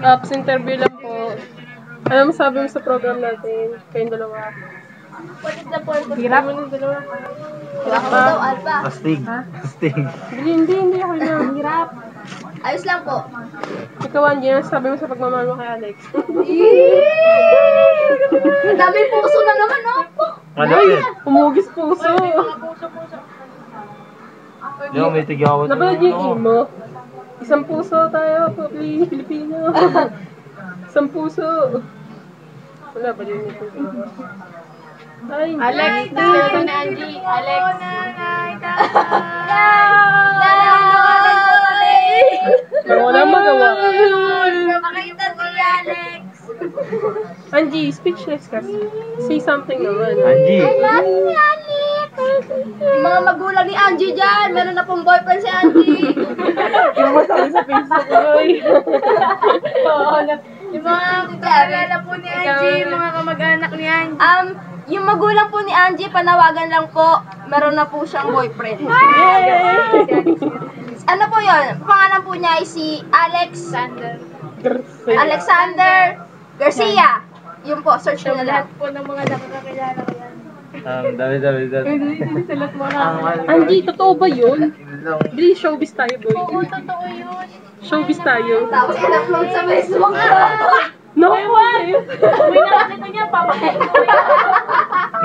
Apps interview lang po. Ano masabi mo sa program natin? Kayong dalawa. Hirap? Hirap ba? Astig. Astig. Hindi ako lang. Hirap. Ayos lang po. Ikaw, Angie, ano sabi mo sa pagmamahal mo kay Alex? Ang dami puso na naman, no? Malapit. Umugis puso. Di ba may tigawad? Napanood niyo yung emo? Isang puso tayo, Pilipino. Isang puso. Wala ba din ito? Ay, Alex, gusto na Angie. Alex. walang magawa. Makita si Alex. Angie, speechless ka. Say something naman. Angie. Yung mga magulang ni Angie dyan, meron na pong boyfriend si Angie. Yung masabi sa Facebook ko. Yung mga kakilala po ni Angie, mga kamag-anak ni Angie. Yung magulang po ni Angie, panawagan lang po, meron na po siyang boyfriend. Ano po yun? Pangalan po niya ay si Alexander Garcia. Yun po, search nyo na lang. Lahat po ng mga nakakakilala ko yan. Dami. Angie, totoo ba yun? Hindi, showbiz tayo, boy. Oo, totoo yun. Showbiz tayo. Tapos in-upload sa Facebook. No, what? May nakakita niya, papakain ko yan.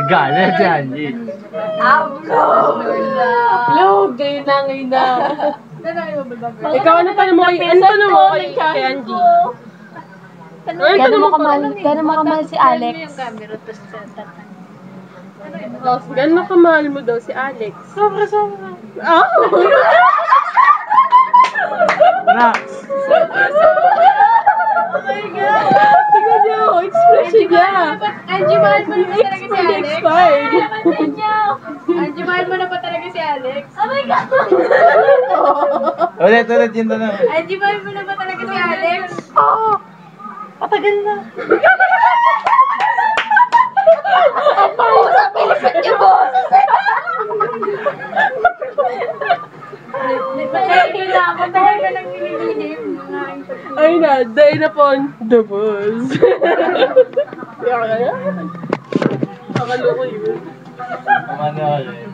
Gana si Angie. Upload! Hello, ngayon na. Ikaw, ano pa mo kay Angie? Gano'n mo kamahal si Alex? Gano'n kamahal mo daw si Alex? Sobra. Oh! Nax. Tingnan niyo, expression niya. Angie, mahal mo na ba talaga si Alex? Expired. Angie, mahal mo na ba talaga si Alex? Oh my God! Ulit yun tanong. Angie, mahal mo na ba talaga si Alex? Patagal na. Sa Pilipit niyo po! Matagal ka nang nililihim. Ay na, dahil na po the boss. Kaya kaya. Akalo ko yun. Kumano ka rin.